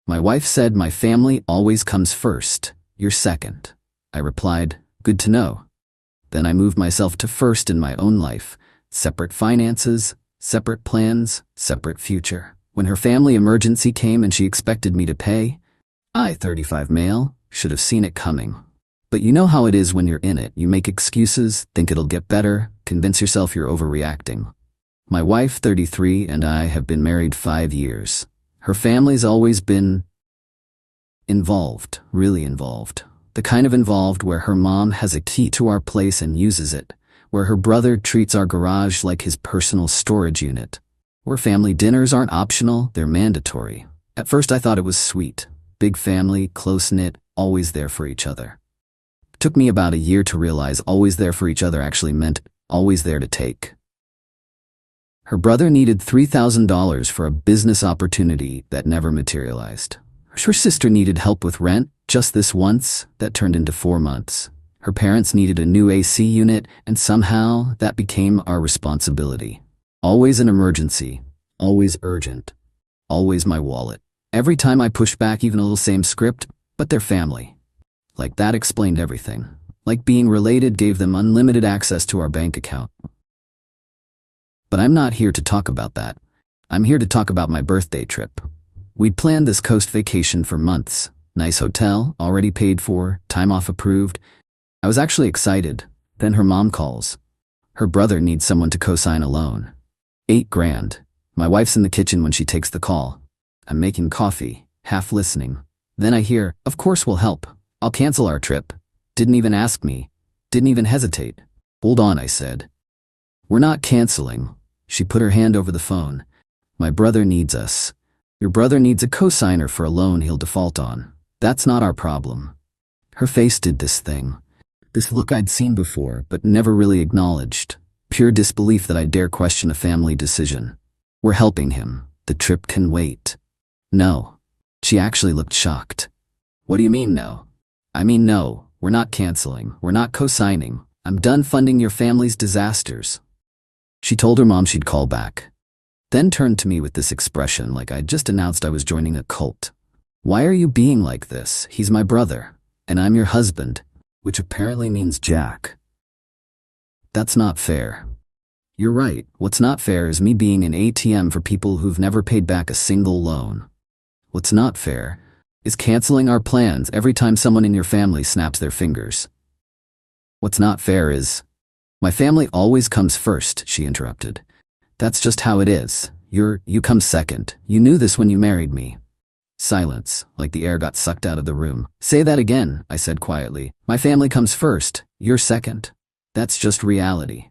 My wife said my family always comes first. You're second. I replied, good to know. Then I moved myself to first in my own life. Separate finances, separate plans, separate future. When her family emergency came and she expected me to pay, I, 35 male, should have seen it coming. But you know how it is when you're in it. You make excuses, think it'll get better, convince yourself you're overreacting. My wife, 33, and I have been married 5 years. Her family's always been involved, really involved. The kind of involved where her mom has a key to our place and uses it, where her brother treats our garage like his personal storage unit, where family dinners aren't optional, they're mandatory. At first I thought it was sweet. Big family, close-knit, always there for each other. It took me about a year to realize always there for each other actually meant always there to take. Her brother needed $3,000 for a business opportunity that never materialized. Her sister needed help with rent, just this once, that turned into 4 months. Her parents needed a new AC unit, and somehow that became our responsibility. Always an emergency, always urgent, always my wallet. Every time I pushed back even a little, same script, but they're family. Like that explained everything. Like being related gave them unlimited access to our bank account. But I'm not here to talk about that. I'm here to talk about my birthday trip. We'd planned this coast vacation for months. Nice hotel, already paid for, time off approved. I was actually excited. Then her mom calls. Her brother needs someone to co-sign a loan. $8 grand. My wife's in the kitchen when she takes the call. I'm making coffee, half listening. Then I hear, of course we'll help. I'll cancel our trip. Didn't even ask me. Didn't even hesitate. Hold on, I said. We're not canceling. She put her hand over the phone. My brother needs us. Your brother needs a co-signer for a loan he'll default on. That's not our problem. Her face did this thing. This look I'd seen before, but never really acknowledged. Pure disbelief that I dare question a family decision. We're helping him. The trip can wait. No. She actually looked shocked. What do you mean no? I mean no, we're not canceling. We're not co-signing. I'm done funding your family's disasters. She told her mom she'd call back. Then turned to me with this expression like I'd just announced I was joining a cult. Why are you being like this? He's my brother. And I'm your husband. Which apparently means Jack. That's not fair. You're right. What's not fair is me being an ATM for people who've never paid back a single loan. What's not fair is canceling our plans every time someone in your family snaps their fingers. What's not fair is, my family always comes first, she interrupted. That's just how it is. You come second. You knew this when you married me. Silence, like the air got sucked out of the room. Say that again, I said quietly. My family comes first. You're second. That's just reality.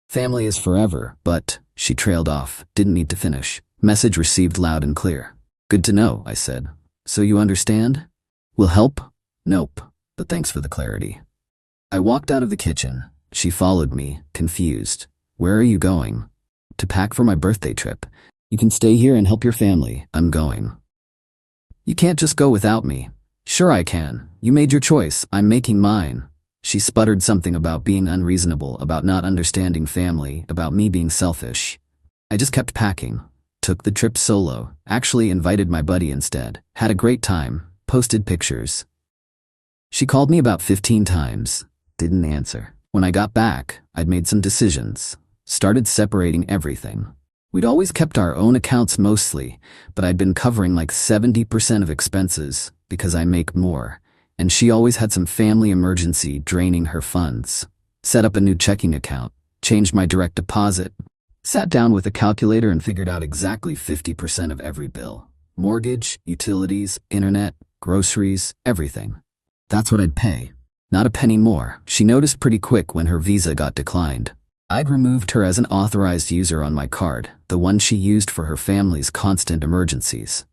Family is forever, but, she trailed off, didn't need to finish. Message received loud and clear. Good to know, I said. So you understand? Will help? Nope, but thanks for the clarity. I walked out of the kitchen. She followed me, confused. Where are you going? To pack for my birthday trip. You can stay here and help your family. I'm going. You can't just go without me. Sure I can. You made your choice. I'm making mine. She sputtered something about being unreasonable, about not understanding family, about me being selfish. I just kept packing. Took the trip solo. Actually invited my buddy instead. Had a great time. Posted pictures. She called me about 15 times. Didn't answer. When I got back, I'd made some decisions. Started separating everything. We'd always kept our own accounts mostly, but I'd been covering like 70% of expenses because I make more, and she always had some family emergency draining her funds. Set up a new checking account, changed my direct deposit, sat down with a calculator and figured out exactly 50% of every bill. Mortgage, utilities, internet, groceries, everything. That's what I'd pay. Not a penny more. She noticed pretty quick when her Visa got declined. I'd removed her as an authorized user on my card, the one she used for her family's constant emergencies.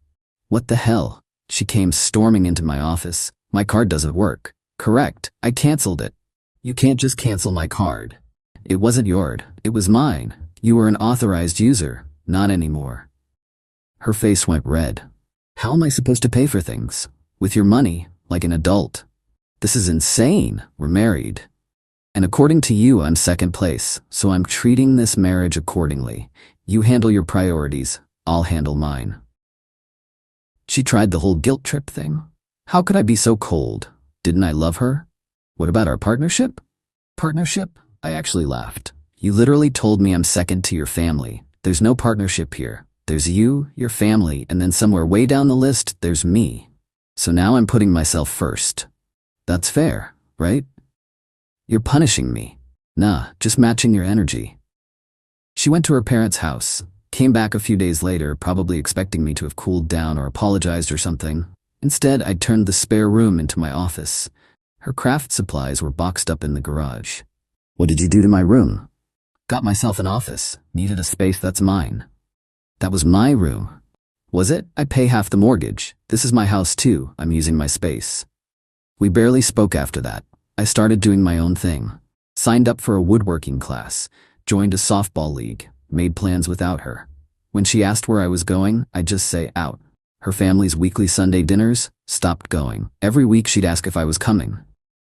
What the hell? She came storming into my office. My card doesn't work. Correct. I canceled it. You can't just cancel my card. It wasn't yours. It was mine. You were an authorized user. Not anymore. Her face went red. How am I supposed to pay for things? With your money, like an adult. This is insane. We're married. And according to you, I'm second place, so I'm treating this marriage accordingly. You handle your priorities, I'll handle mine. She tried the whole guilt trip thing. How could I be so cold? Didn't I love her? What about our partnership? Partnership? I actually laughed. You literally told me I'm second to your family. There's no partnership here. There's you, your family, and then somewhere way down the list, there's me. So now I'm putting myself first. That's fair, right? You're punishing me. Nah, just matching your energy. She went to her parents' house, came back a few days later, probably expecting me to have cooled down or apologized or something. Instead, I turned the spare room into my office. Her craft supplies were boxed up in the garage. What did you do to my room? Got myself an office. Needed a space that's mine. That was my room. Was it? I pay half the mortgage. This is my house too. I'm using my space. We barely spoke after that. I started doing my own thing. Signed up for a woodworking class. Joined a softball league. Made plans without her. When she asked where I was going, I'd just say out. Her family's weekly Sunday dinners, stopped going. Every week she'd ask if I was coming.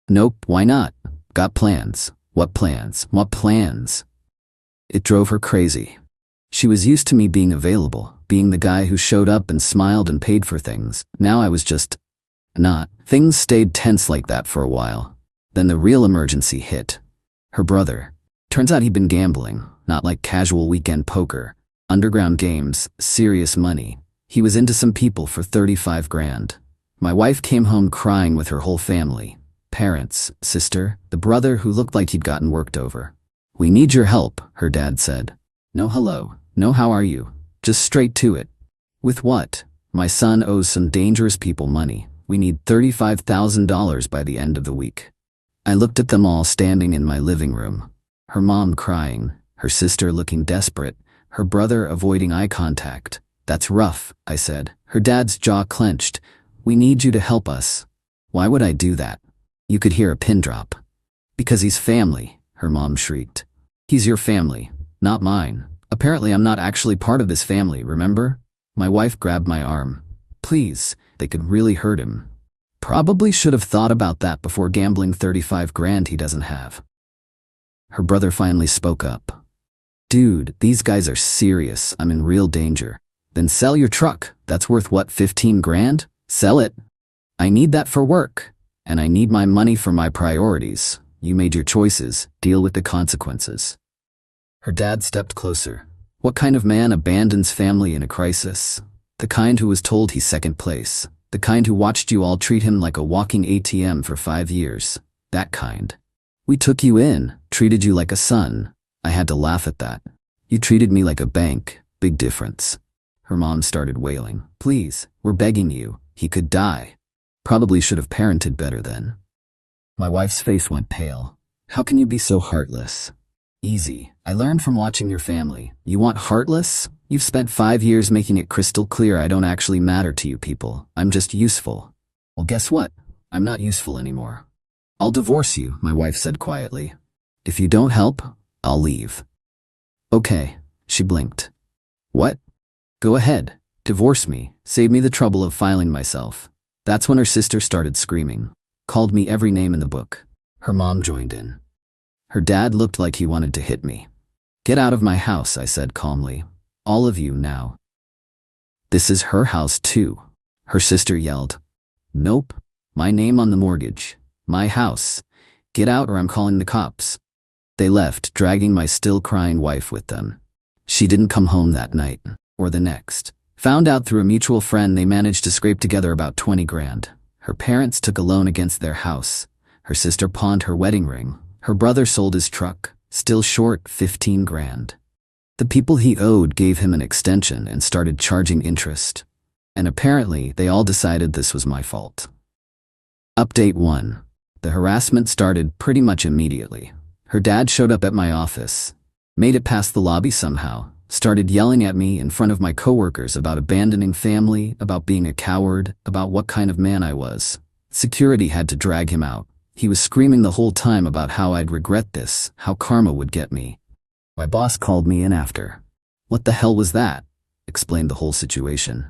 Nope, why not? Got plans. What plans? What plans? It drove her crazy. She was used to me being available, being the guy who showed up and smiled and paid for things. Now I was just not. Things stayed tense like that for a while. Then the real emergency hit. Her brother. Turns out he'd been gambling, not like casual weekend poker. Underground games, serious money. He was into some people for 35 grand. My wife came home crying with her whole family. Parents, sister, the brother who looked like he'd gotten worked over. We need your help, her dad said. No hello, no how are you. Just straight to it. With what? My son owes some dangerous people money. We need $35,000 by the end of the week. I looked at them all standing in my living room. Her mom crying, her sister looking desperate, her brother avoiding eye contact. That's rough, I said. Her dad's jaw clenched. We need you to help us. Why would I do that? You could hear a pin drop. Because he's family, her mom shrieked. He's your family, not mine. Apparently I'm not actually part of this family, remember? My wife grabbed my arm. Please, they could really hurt him. Probably should have thought about that before gambling 35 grand he doesn't have. Her brother finally spoke up. Dude, these guys are serious. I'm in real danger. Then sell your truck. That's worth what, 15 grand? Sell it. I need that for work. And I need my money for my priorities. You made your choices. Deal with the consequences. Her dad stepped closer. What kind of man abandons family in a crisis? The kind who was told he's second place. The kind who watched you all treat him like a walking ATM for 5 years. That kind. We took you in, treated you like a son. I had to laugh at that. You treated me like a bank. Big difference. Her mom started wailing. Please, we're begging you. He could die. Probably should have parented better then. My wife's face went pale. How can you be so heartless? Easy. I learned from watching your family. You want heartless? You've spent 5 years making it crystal clear I don't actually matter to you people. I'm just useful. Well, guess what? I'm not useful anymore. I'll divorce you, my wife said quietly. If you don't help, I'll leave. Okay, she blinked. What? Go ahead. Divorce me. Save me the trouble of filing myself. That's when her sister started screaming. Called me every name in the book. Her mom joined in. Her dad looked like he wanted to hit me. Get out of my house, I said calmly. All of you now. This is her house too. Her sister yelled. Nope. My name on the mortgage. My house. Get out or I'm calling the cops. They left, dragging my still crying wife with them. She didn't come home that night, or the next. Found out through a mutual friend they managed to scrape together about 20 grand. Her parents took a loan against their house. Her sister pawned her wedding ring. Her brother sold his truck, still short 15 grand. The people he owed gave him an extension and started charging interest. And apparently they all decided this was my fault. Update 1. The harassment started pretty much immediately. Her dad showed up at my office, made it past the lobby somehow, started yelling at me in front of my coworkers about abandoning family, about being a coward, about what kind of man I was. Security had to drag him out. He was screaming the whole time about how I'd regret this, how karma would get me. My boss called me in after. What the hell was that? Explained the whole situation.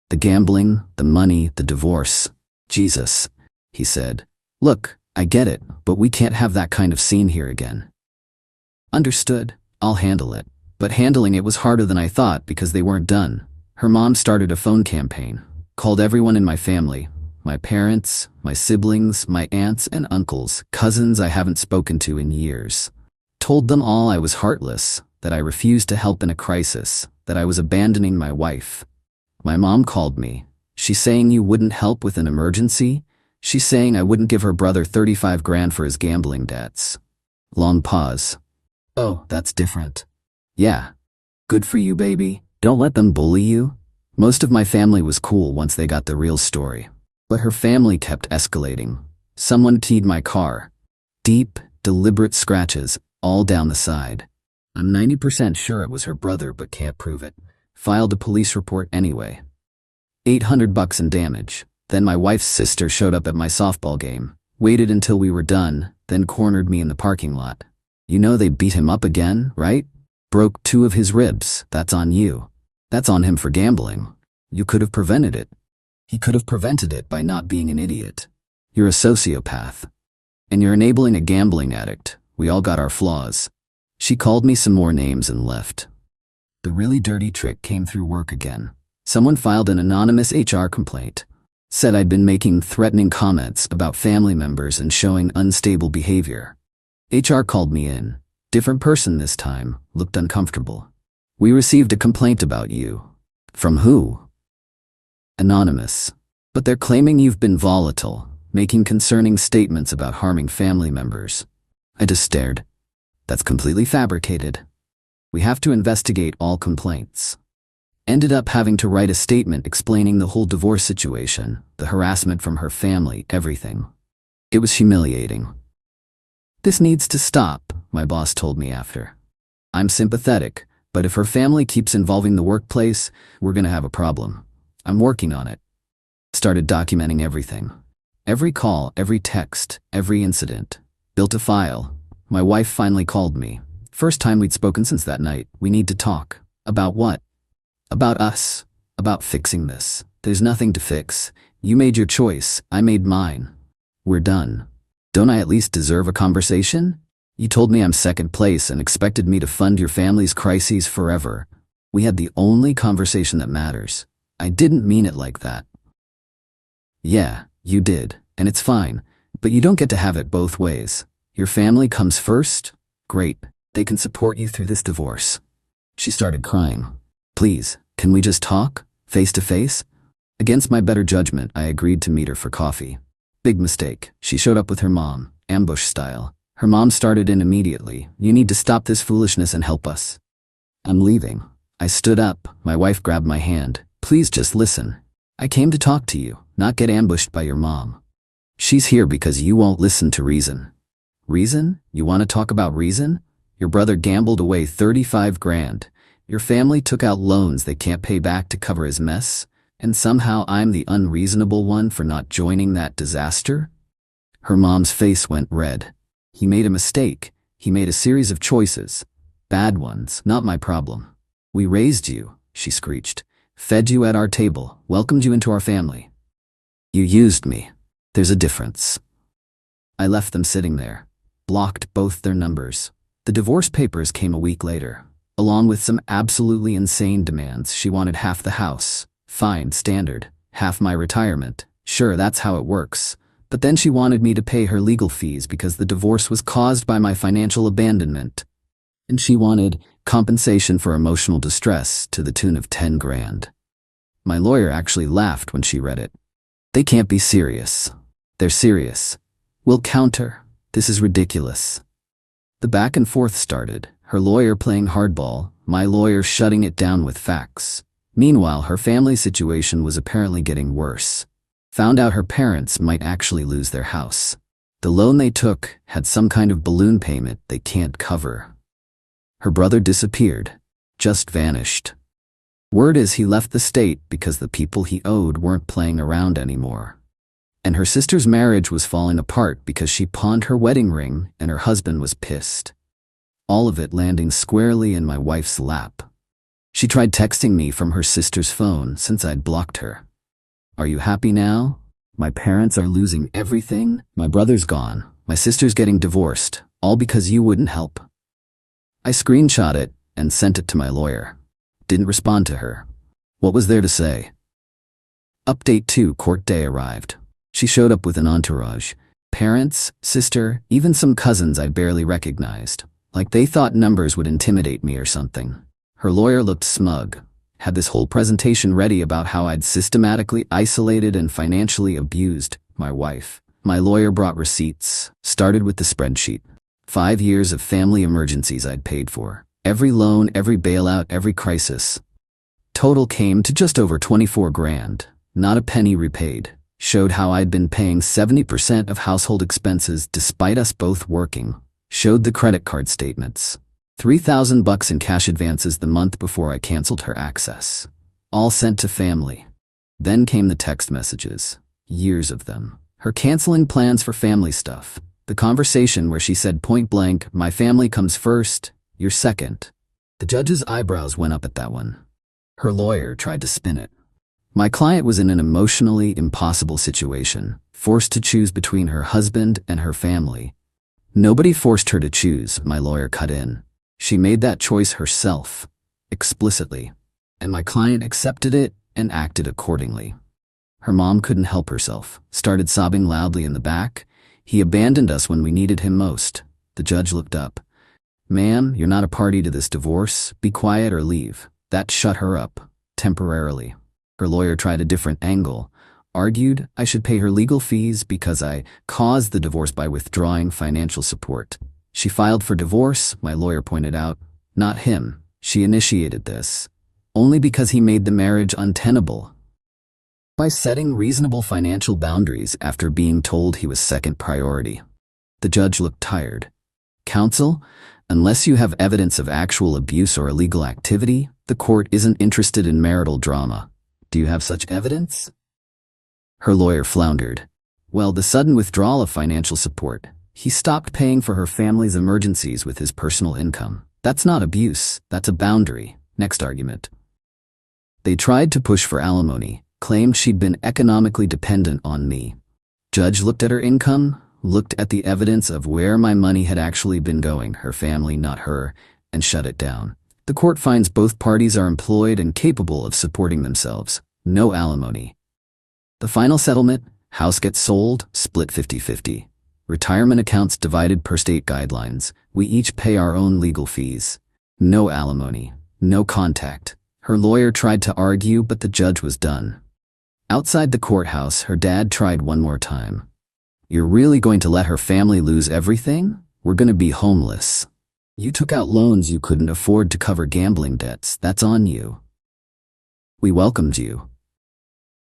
The gambling, the money, the divorce. Jesus, he said. Look, I get it, but we can't have that kind of scene here again. Understood. I'll handle it. But handling it was harder than I thought because they weren't done. Her mom started a phone campaign. Called everyone in my family, my parents, my siblings, my aunts and uncles, cousins I haven't spoken to in years. Told them all I was heartless, that I refused to help in a crisis, that I was abandoning my wife. My mom called me. She's saying you wouldn't help with an emergency? She's saying I wouldn't give her brother 35 grand for his gambling debts. Long pause. Oh, that's different. Yeah. Good for you, baby. Don't let them bully you. Most of my family was cool once they got the real story. But her family kept escalating. Someone keyed my car. Deep, deliberate scratches, all down the side. I'm 90% sure it was her brother but can't prove it. Filed a police report anyway. $800 in damage. Then my wife's sister showed up at my softball game, waited until we were done, then cornered me in the parking lot. You know they beat him up again, right? Broke 2 of his ribs. That's on you. That's on him for gambling. You could have prevented it. He could have prevented it by not being an idiot. You're a sociopath. And you're enabling a gambling addict. We all got our flaws. She called me some more names and left. The really dirty trick came through work again. Someone filed an anonymous HR complaint. Said I'd been making threatening comments about family members and showing unstable behavior. HR called me in. Different person this time, looked uncomfortable. We received a complaint about you. From who? Anonymous. But they're claiming you've been volatile, making concerning statements about harming family members. I just stared. That's completely fabricated. We have to investigate all complaints. Ended up having to write a statement explaining the whole divorce situation, the harassment from her family, everything. It was humiliating. This needs to stop, my boss told me after. I'm sympathetic, but if her family keeps involving the workplace, we're gonna have a problem. I'm working on it. Started documenting everything. Every call, every text, every incident. Built a file. My wife finally called me. First time we'd spoken since that night. We need to talk. About what? About us. About fixing this. There's nothing to fix. You made your choice. I made mine. We're done. Don't I at least deserve a conversation? You told me I'm second place and expected me to fund your family's crises forever. We had the only conversation that matters. I didn't mean it like that. Yeah, you did, and it's fine, but you don't get to have it both ways. Your family comes first? Great. They can support you through this divorce. She started crying. Please, can we just talk? Face to face? Against my better judgment, I agreed to meet her for coffee. Big mistake. She showed up with her mom, ambush style. Her mom started in immediately. You need to stop this foolishness and help us. I'm leaving. I stood up. My wife grabbed my hand. Please just listen. I came to talk to you, not get ambushed by your mom. She's here because you won't listen to reason. Reason? You want to talk about reason? Your brother gambled away 35 grand. Your family took out loans they can't pay back to cover his mess, and somehow I'm the unreasonable one for not joining that disaster? Her mom's face went red. He made a mistake. He made a series of choices. Bad ones, not my problem. We raised you, she screeched. Fed you at our table, welcomed you into our family. You used me. There's a difference. I left them sitting there. Blocked both their numbers. The divorce papers came a week later. Along with some absolutely insane demands. She wanted half the house. Fine, standard. Half my retirement. Sure, that's how it works. But then she wanted me to pay her legal fees because the divorce was caused by my financial abandonment. And she wanted compensation for emotional distress to the tune of 10 grand. My lawyer actually laughed when she read it. They can't be serious. They're serious. We'll counter. This is ridiculous. The back and forth started, her lawyer playing hardball, my lawyer shutting it down with facts. Meanwhile, her family situation was apparently getting worse. Found out her parents might actually lose their house. The loan they took had some kind of balloon payment they can't cover. Her brother disappeared, just vanished. Word is he left the state because the people he owed weren't playing around anymore. And her sister's marriage was falling apart because she pawned her wedding ring and her husband was pissed. All of it landing squarely in my wife's lap. She tried texting me from her sister's phone since I'd blocked her. Are you happy now? My parents are losing everything. My brother's gone. My sister's getting divorced, all because you wouldn't help. I screenshot it and sent it to my lawyer. Didn't respond to her. What was there to say? Update 2: court day arrived. She showed up with an entourage. Parents, sister, even some cousins I barely recognized. Like they thought numbers would intimidate me or something. Her lawyer looked smug. Had this whole presentation ready about how I'd systematically isolated and financially abused my wife. My lawyer brought receipts, started with the spreadsheet. 5 years of family emergencies I'd paid for. Every loan, every bailout, every crisis. Total came to just over 24 grand. Not a penny repaid. Showed how I'd been paying 70% of household expenses despite us both working. Showed the credit card statements. $3,000 in cash advances the month before I canceled her access. All sent to family. Then came the text messages. Years of them. Her canceling plans for family stuff. The conversation where she said point blank, "My family comes first, you're second." The judge's eyebrows went up at that one. Her lawyer tried to spin it. My client was in an emotionally impossible situation, forced to choose between her husband and her family. Nobody forced her to choose, my lawyer cut in. She made that choice herself, explicitly. And my client accepted it and acted accordingly. Her mom couldn't help herself, started sobbing loudly in the back. He abandoned us when we needed him most. The judge looked up. "Ma'am, you're not a party to this divorce. Be quiet or leave." That shut her up, temporarily. Her lawyer tried a different angle, argued I should pay her legal fees because I caused the divorce by withdrawing financial support. She filed for divorce, my lawyer pointed out. Not him. She initiated this. Only because he made the marriage untenable. By setting reasonable financial boundaries after being told he was second priority. The judge looked tired. "Counsel, unless you have evidence of actual abuse or illegal activity, the court isn't interested in marital drama. Do you have such evidence?" Her lawyer floundered. "Well, the sudden withdrawal of financial support. He stopped paying for her family's emergencies with his personal income. That's not abuse, that's a boundary." Next argument. They tried to push for alimony, claimed she'd been economically dependent on me. Judge looked at her income, looked at the evidence of where my money had actually been going, her family, not her, and shut it down. The court finds both parties are employed and capable of supporting themselves. No alimony. The final settlement: house gets sold, split 50-50. Retirement accounts divided per state guidelines. We each pay our own legal fees. No alimony. No contact. Her lawyer tried to argue, but the judge was done. Outside the courthouse, her dad tried one more time. "You're really going to let her family lose everything? We're going to be homeless. You took out loans you couldn't afford to cover gambling debts. That's on you. We welcomed you."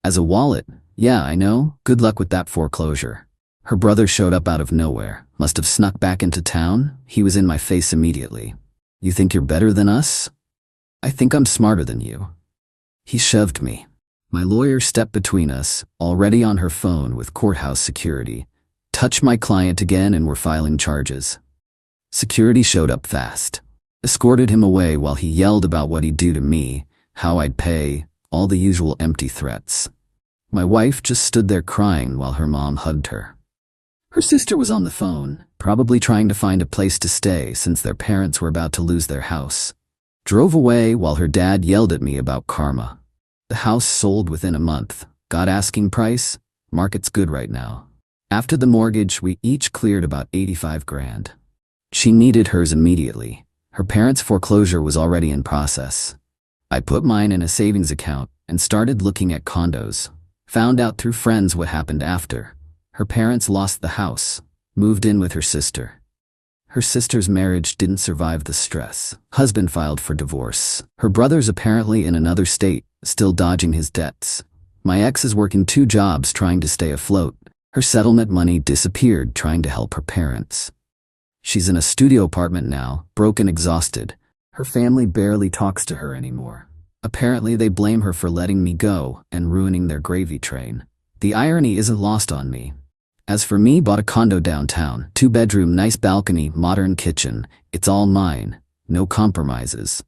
As a wallet, yeah, I know. Good luck with that foreclosure. Her brother showed up out of nowhere. Must have snuck back into town. He was in my face immediately. "You think you're better than us?" "I think I'm smarter than you." He shoved me. My lawyer stepped between us, already on her phone with courthouse security. Touched my client again and were filing charges. Security showed up fast. Escorted him away while he yelled about what he'd do to me, how I'd pay, all the usual empty threats. My wife just stood there crying while her mom hugged her. Her sister was on the phone, probably trying to find a place to stay since their parents were about to lose their house. Drove away while her dad yelled at me about karma. The house sold within a month. Got asking price? Market's good right now. After the mortgage, we each cleared about 85 grand. She needed hers immediately. Her parents' foreclosure was already in process. I put mine in a savings account and started looking at condos. Found out through friends what happened after. Her parents lost the house, moved in with her sister. Her sister's marriage didn't survive the stress. Husband filed for divorce. Her brother's apparently in another state, still dodging his debts. My ex is working 2 jobs trying to stay afloat. Her settlement money disappeared trying to help her parents. She's in a studio apartment now, broke and exhausted. Her family barely talks to her anymore. Apparently they blame her for letting me go and ruining their gravy train. The irony isn't lost on me. As for me, bought a condo downtown, 2-bedroom, nice balcony, modern kitchen. It's all mine. No compromises.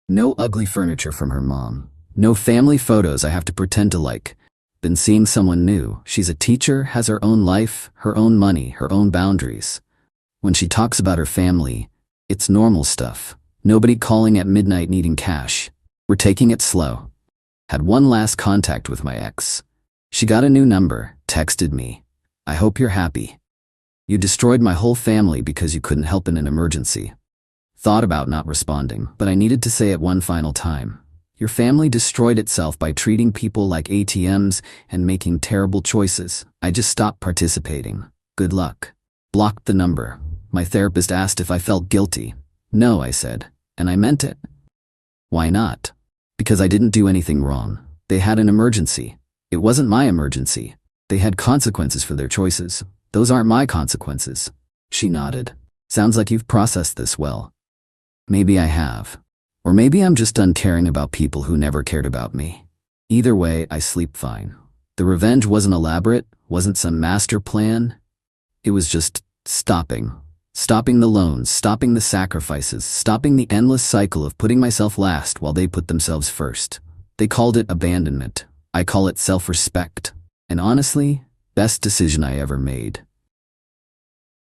No ugly furniture from her mom. No family photos I have to pretend to like. Been seeing someone new. She's a teacher, has her own life, her own money, her own boundaries. When she talks about her family, it's normal stuff. Nobody calling at midnight needing cash. We're taking it slow. Had one last contact with my ex. She got a new number, texted me. I hope you're happy. You destroyed my whole family because you couldn't help in an emergency. Thought about not responding, but I needed to say it one final time. Your family destroyed itself by treating people like ATMs and making terrible choices. I just stopped participating. Good luck. Blocked the number. My therapist asked if I felt guilty. No, I said, and I meant it. Why not? Because I didn't do anything wrong. They had an emergency. It wasn't my emergency. They had consequences for their choices. Those aren't my consequences. She nodded. Sounds like you've processed this well. Maybe I have. Or maybe I'm just done caring about people who never cared about me. Either way, I sleep fine. The revenge wasn't elaborate, wasn't some master plan. It was just stopping. Stopping the loans, stopping the sacrifices, stopping the endless cycle of putting myself last while they put themselves first. They called it abandonment. I call it self-respect. And honestly, best decision I ever made.